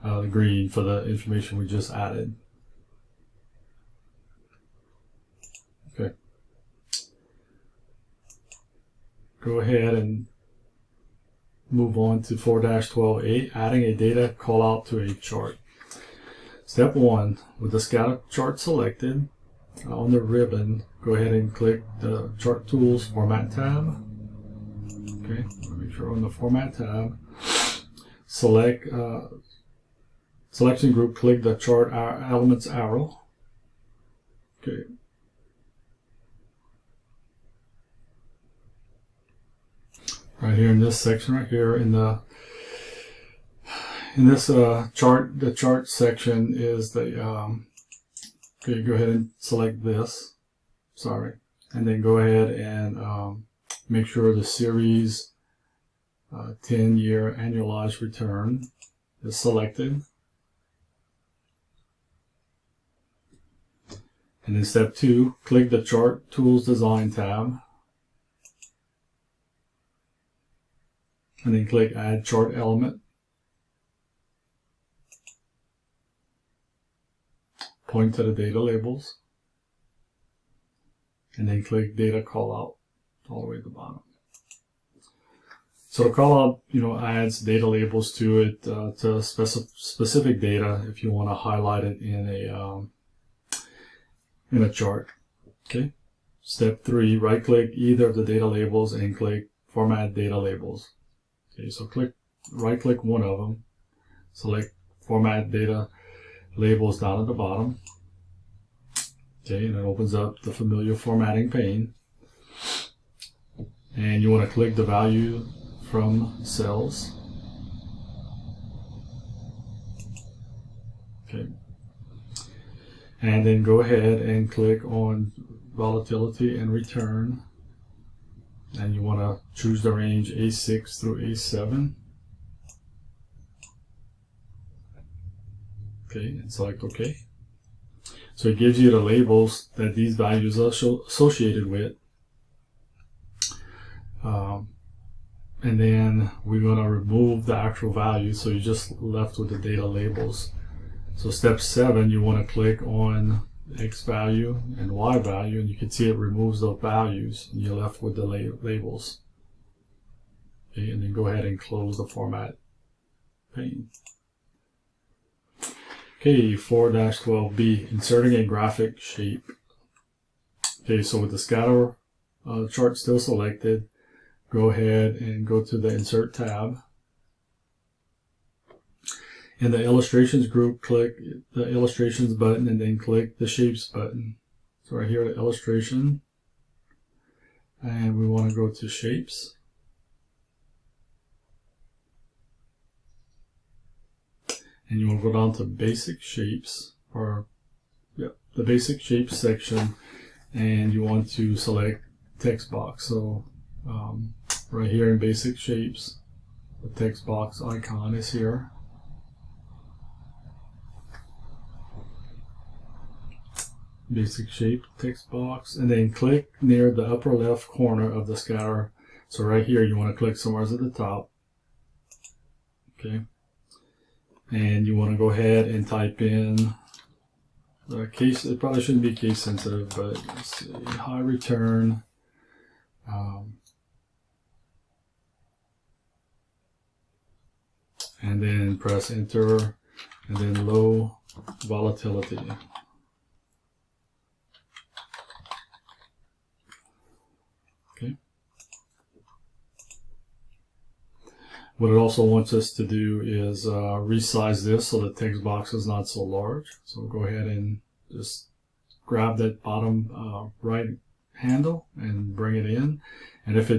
green, for the information we just added. Okay. Go ahead and move on to 4-12A, adding a data callout to a chart. Step 1, with the scatter chart selected, on the ribbon, go ahead and click the Chart Tools Format tab. Okay, make sure on the Format tab, select Selection Group, click the Chart Elements arrow. Okay. Right here in this section right here in the in this chart, the chart section is the, okay, go ahead and select this, sorry, and then go ahead and make sure the series 10-year annualized return is selected. And in step 2, click the Chart Tools Design tab. And then click Add Chart Element. Point to the data labels. And then click Data Callout all the way to the bottom. So the callout, adds data labels to it to specific data if you want to highlight it in a chart. Okay. Step 3, right click either of the data labels and click Format Data Labels. Okay, so right click one of them, select Format Data Labels down at the bottom. Okay, and it opens up the familiar formatting pane. And you want to click the value from cells. Okay. And then go ahead and click on Volatility and Return. And you want to choose the range A6 through A7. Okay, and select OK. So it gives you the labels that these values are associated with. And then we're going to remove the actual value, so you're just left with the data labels. So step 7, you want to click on X value and Y value, and you can see it removes those values, and you're left with the labels. Okay, and then go ahead and close the format pane. Okay, 4-12B, inserting a graphic shape. Okay, so with the scatter chart still selected, go ahead and go to the Insert tab. In the Illustrations group, click the Illustrations button and then click the Shapes button. So right here, the Illustration, and we want to go to Shapes. And you want to go down to Basic Shapes, or the Basic Shapes section, and you want to select Text Box. So right here in Basic Shapes, the text box icon is here. Basic shape text box, and then click near the upper left corner of the scatter. So right here, you want to click somewhere at the top. Okay, and you want to go ahead and type in the case. It probably shouldn't be case sensitive, but let's see, high return. And then press enter, and then low volatility. Okay. What it also wants us to do is resize this so the text box is not so large. So go ahead and just grab that bottom right handle and bring it in. And if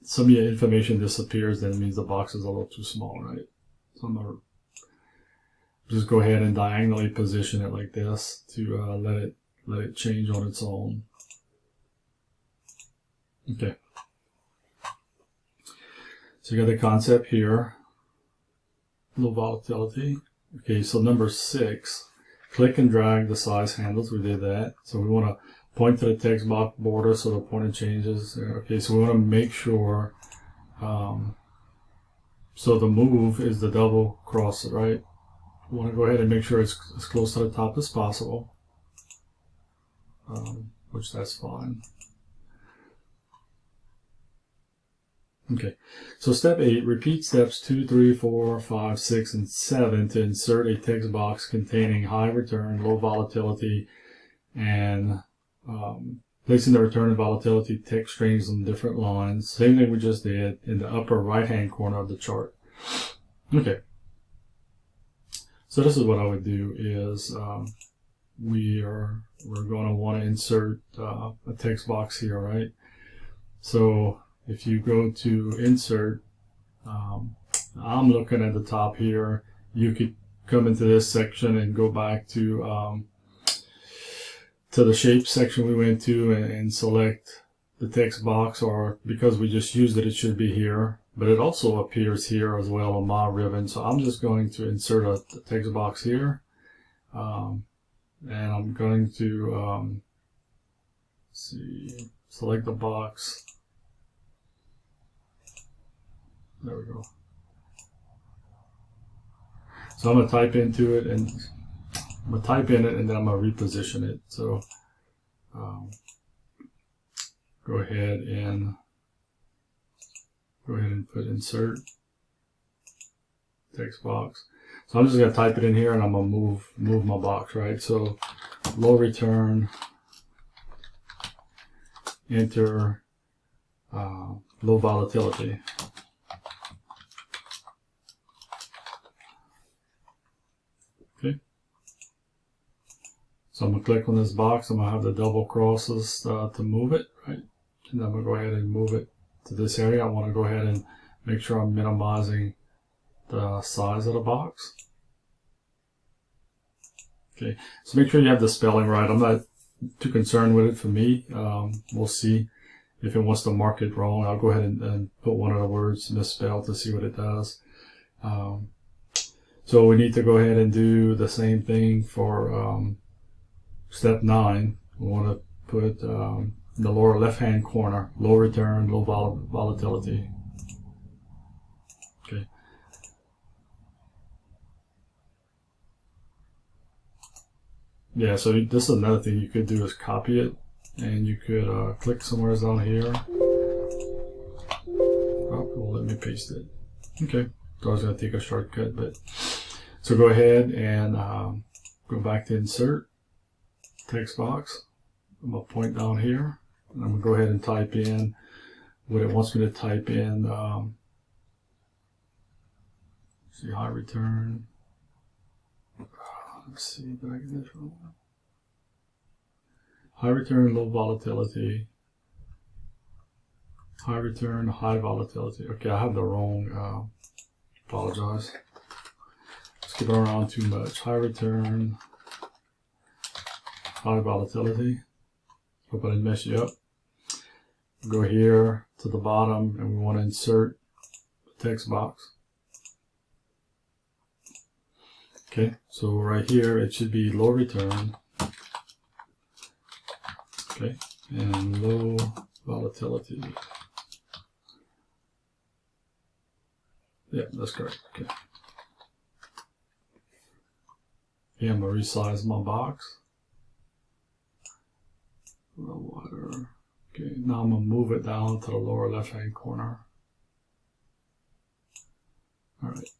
some of your information disappears, then it means the box is a little too small, right? So I'm going to just go ahead and diagonally position it like this to let it change on its own. Okay. So you got the concept here, low volatility. Okay, so number 6, click and drag the size handles. We did that. So we want to point to the text box border so the pointer changes. Okay, so we want to make sure, so the move is the double cross, right? We want to go ahead and make sure it's as close to the top as possible, which that's fine. Okay, so step 8, repeat steps 2, 3, 4, 5, 6, and 7 to insert a text box containing high return, low volatility, and placing the return and volatility text strings on different lines. Same thing we just did in the upper right hand corner of the chart. Okay, so this is what I would do is we're going to want to insert a text box here, right? So if you go to insert I'm looking at the top here. You could come into this section and go back to the shape section we went to and select the text box, or because we just used it, it should be here. But it also appears here as well on my ribbon. So I'm just going to insert a text box here. And I'm going to select the box. There we go. So I'm going to type into it, and I'm going to type in it, and then I'm going to reposition it. So go ahead and put insert text box. So I'm just going to type it in here, and I'm going to move my box, right? So low return, enter low volatility. Okay. So I'm going to click on this box. I'm going to have the double crosses to move it, right? And I'm going to go ahead and move it to this area. I want to go ahead and make sure I'm minimizing the size of the box. Okay, so make sure you have the spelling right. I'm not too concerned with it for me. We'll see if it wants to mark it wrong. I'll go ahead and put one of the words misspelled to see what it does. So we need to go ahead and do the same thing for step 9. We want to put in the lower left hand corner, low return, low volatility. Okay. Yeah, so this is another thing you could do is copy it, and you could click somewhere down here. Oh, it won't let me paste it. Okay, so I was going to take a shortcut, but so go ahead and go back to insert text box. I'm going to point down here, and I'm going to go ahead and type in what it wants me to type in. See, high return. Let's see, did I get this wrong? High return, low volatility. High return, high volatility. Okay, I have the wrong, apologize. Skip around too much. High return, high volatility. Hope I didn't mess you up. Go here to the bottom, and we want to insert the text box. Okay, so right here it should be low return, okay, and low volatility. Yeah, that's correct. Okay. Okay, I'm gonna resize my box. A little wider. Okay, now I'm gonna move it down to the lower left-hand corner. All right.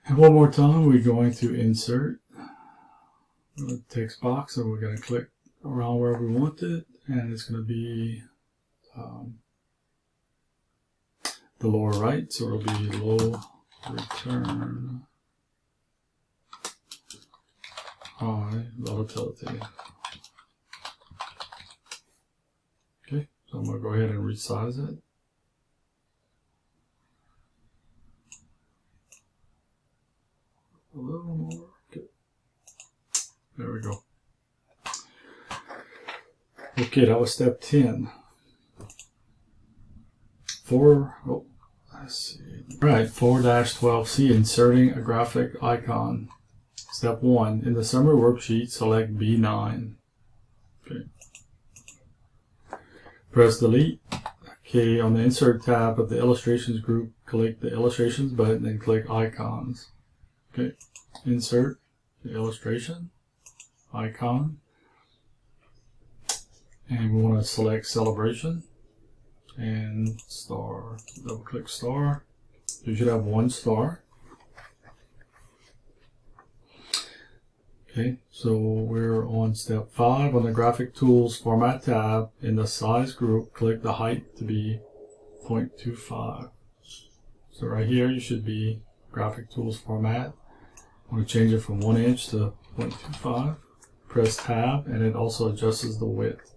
And one more time, we're going to insert the text box, and we're going to click around wherever we want it, and it's going to be the lower right, so it'll be low return, high volatility. Okay, so I'm going to go ahead and resize it. A little more. Okay. There we go. Okay, that was step 10. Let's see. Right, 4-12C, inserting a graphic icon. Step 1. In the summary worksheet, select B9. Okay. Press delete. Okay, on the insert tab of the illustrations group, click the illustrations button and click icons. Okay, insert the illustration icon, and we want to select celebration and star. Double click star. You should have 1 star. Okay, so we're on step 5 on the graphic tools format tab. In the size group, click the height to be 0.25. So right here you should be graphic tools format. I want to change it from 1 inch to 0.25. Press tab, and it also adjusts the width.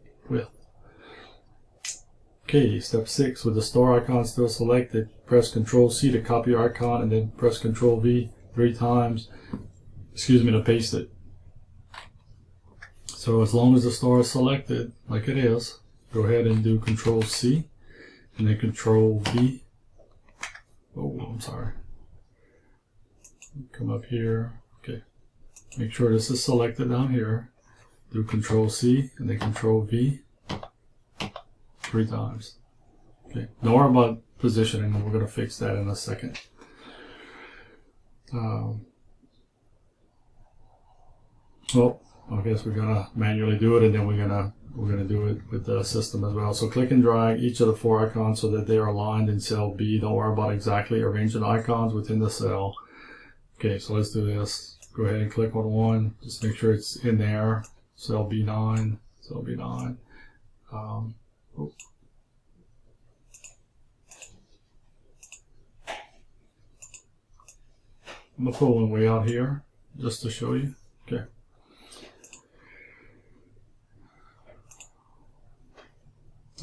Okay, step 6, with the star icon still selected, press Ctrl C to copy your icon and then press Ctrl V 3 times, to paste it. So as long as the star is selected, like it is, go ahead and do Ctrl C and then Ctrl V. Oh, I'm sorry. Come up here. Okay. Make sure this is selected down here. Do Ctrl C and then Ctrl V 3 times. Okay. Don't worry about positioning. We're going to fix that in a second. Well, I guess we're gonna manually do it, and then we're gonna do it with the system as well. So click and drag each of the 4 icons so that they are aligned in cell B. Don't worry about exactly arranging the icons within the cell. Okay, so let's do this. Go ahead and click on one. Just make sure it's in there. Cell B9. Cell B9. I'm gonna pull one way out here just to show you. Okay.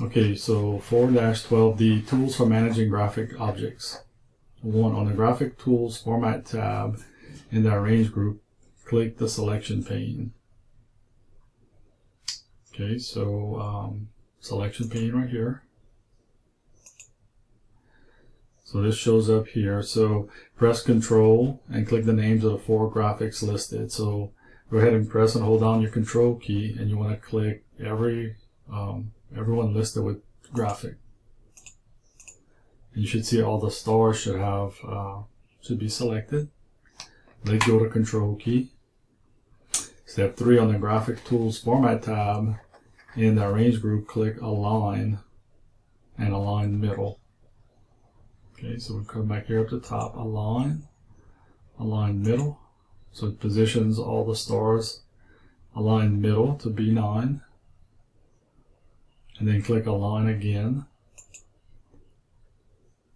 Okay, so 4-12D, Tools for Managing Graphic Objects. 1. On the Graphic Tools Format tab in the Arrange group, click the Selection pane. Okay, so Selection pane right here. So this shows up here. So press Control and click the names of the 4 graphics listed. So go ahead and press and hold down your Control key, and you want to click everyone listed with graphic. And you should see all the stars should be selected. Let go to Control key. Step 3, on the Graphic Tools Format tab in the Arrange group, click Align and Align Middle. Okay, so we'll come back here up the top, Align Middle. So it positions all the stars, Align Middle to B9. And then click Align again.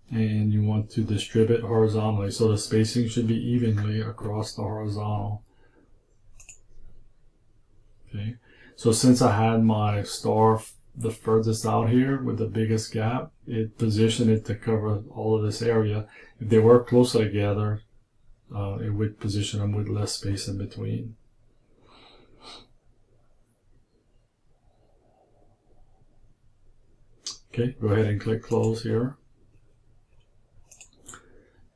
And you want to distribute horizontally, so the spacing should be evenly across the horizontal. Okay, so since I had my star the furthest out here with the biggest gap, it positioned it to cover all of this area. If they were closer together, it would position them with less space in between. Okay, go ahead and click Close here.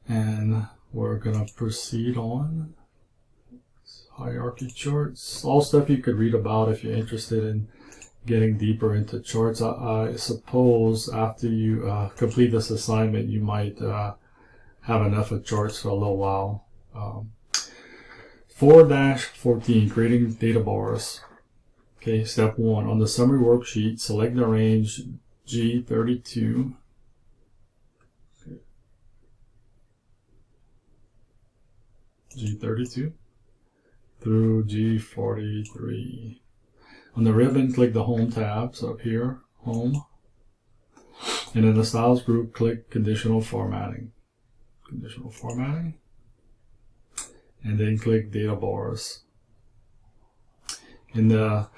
And we're going to proceed on hierarchy charts. All stuff you could read about if you're interested in getting deeper into charts. I suppose after you complete this assignment, you might have enough of charts for a little while. 4-14, creating data bars. Okay, step 1. On the summary worksheet, select the range G32 through G43. On the ribbon, click the Home tab, so up here, Home. And in the Styles group, click Conditional Formatting. And then click Data Bars. In the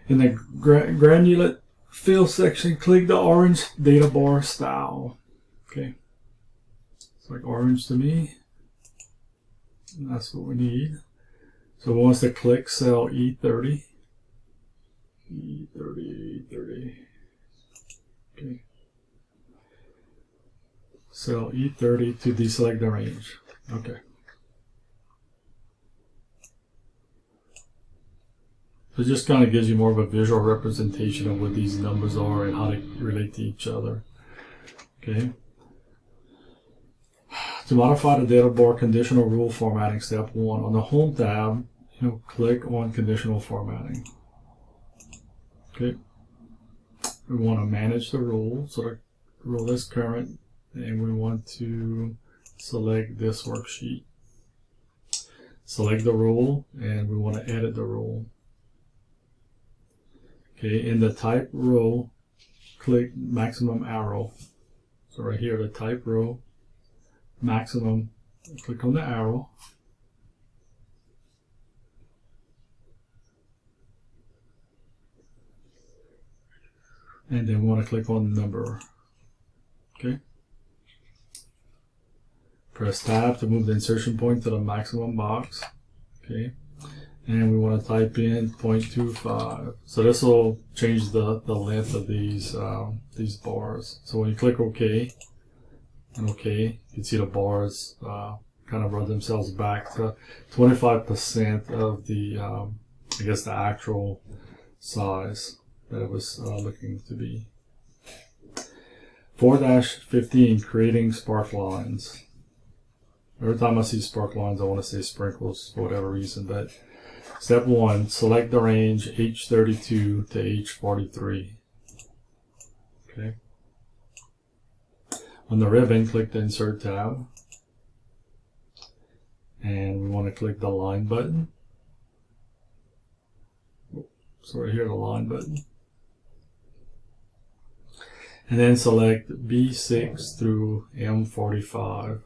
granulate fill section, click the orange data bar style. Okay, it's like orange to me, and that's what we need. So we want to click cell E30. Okay, cell E30 to deselect the range. Okay. So it just kind of gives you more of a visual representation of what these numbers are and how they relate to each other. Okay. To modify the data bar, conditional rule formatting, step 1. On the Home tab, click on Conditional Formatting. Okay. We want to manage the rule, so the rule is current, and we want to select this worksheet. Select the rule, and we want to edit the rule. Okay, in the type row, click maximum arrow. So right here, the type row, maximum, click on the arrow. and then we want to click on number. Okay. Press tab to move the insertion point to the maximum box. Okay. And we want to type in 0.25. So this will change the length of these bars. So when you click OK and OK, you can see the bars kind of run themselves back to 25% of the I guess the actual size that it was looking to be. 4-15, creating spark lines. Every time I see spark lines, I want to say sprinkles for whatever reason. But step 1, select the range H32 to H43. Okay. On the ribbon, click the Insert tab. And we want to click the line button. So right here, the line button. And then select B6 through M45.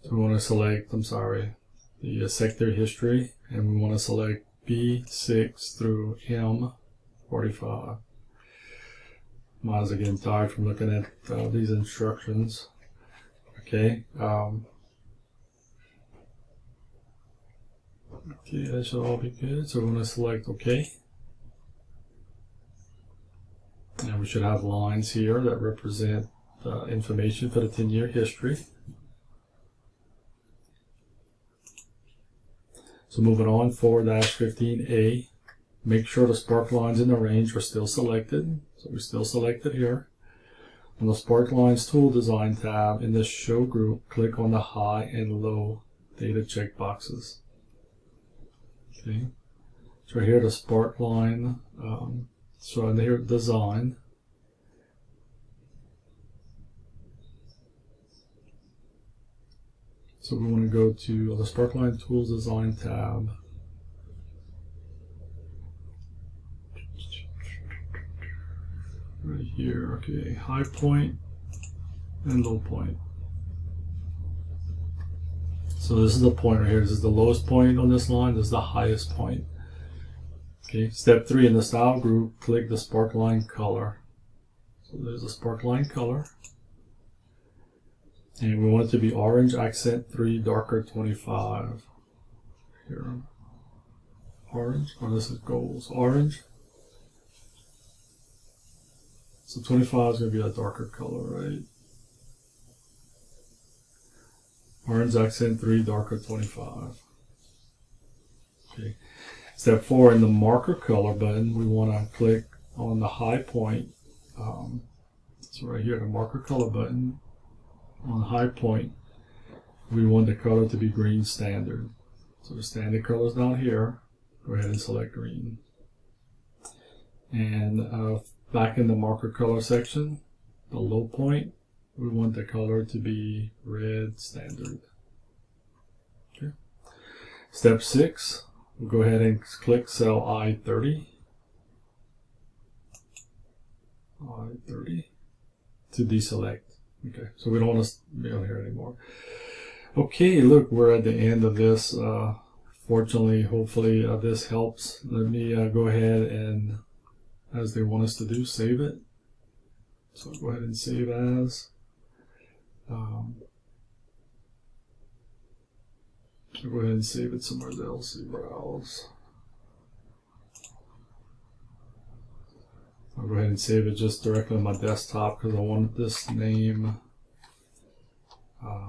So we want to select, the sector history, and we want to select B6 through M45. Might as well get tired from looking at these instructions. Okay. Okay, that should all be good. So we're going to select OK. And we should have lines here that represent information for the 10-year history. So moving on, 4-15A, make sure the spark lines in the range are still selected. So we still selected here. On the Spark Lines Tool Design tab in the Show group, click on the High and Low data checkboxes. Okay, so right here the spark line, so in here Design. So we want to go to the Sparkline Tools Design tab. Right here, okay, high point and low point. So this is the point right here. This is the lowest point on this line. This is the highest point. Okay, step 3 in the Style group, click the Sparkline color. So there's a Sparkline color. And we want it to be orange accent 3, darker 25. Here. Orange, or this is gold. So orange. So 25 is going to be a darker color, right? Orange accent 3, darker 25. Okay. Step 4 in the marker color button, we want to click on the high point. So right here, the marker color button. On the high point, we want the color to be green standard. So the standard color is down here. Go ahead and select green. And back in the marker color section, the low point, we want the color to be red standard. Okay. Step 6, we'll go ahead and click cell I30. I30 to deselect. Okay, so we don't want to be on here anymore. Okay, look, we're at the end of this. Fortunately, hopefully this helps. Let me go ahead and, as they want us to do, save it. So go ahead and save as. So go ahead and save it somewhere else. Browse. I'll go ahead and save it just directly on my desktop because I want this name.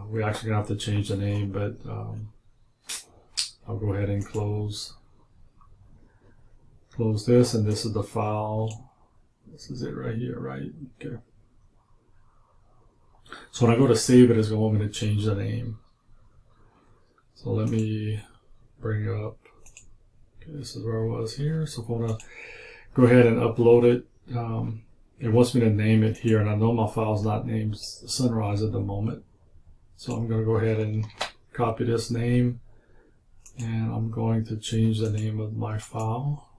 We actually have to change the name, but I'll go ahead and close this, and this is the file. This is it right here, right? Okay. So when I go to save it, it's going to want me to change the name. So let me bring up. Okay, this is where I was here. So if I want to go ahead and upload it. It wants me to name it here, and I know my file's not named Sunrise at the moment. So I'm going to go ahead and copy this name, and I'm going to change the name of my file.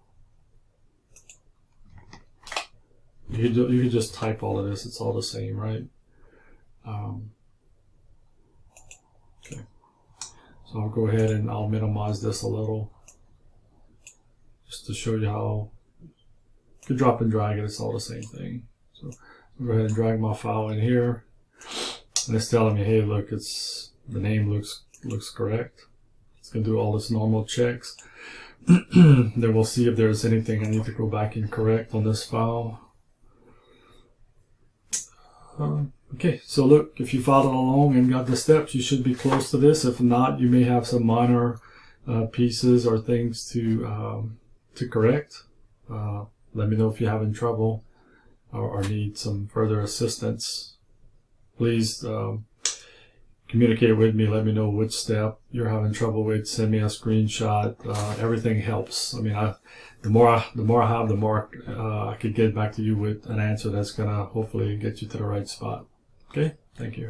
You can just type all of this, it's all the same, right? Okay. So I'll go ahead and I'll minimize this a little just to show you how you can drop and drag it. It's all the same thing. So I'll go ahead and drag my file in here, and it's telling me, hey, look, it's the name looks correct. It's gonna do all its normal checks. Then we'll see if there's anything I need to go back and correct on this file. Okay, so look, if you followed along and got the steps, you should be close to this. If not, you may have some minor pieces or things to correct. Let me know if you're having trouble or need some further assistance. Please communicate with me. Let me know which step you're having trouble with. Send me a screenshot. Everything helps. I mean, the more I have, the more I could get back to you with an answer that's gonna hopefully get you to the right spot. Okay, thank you.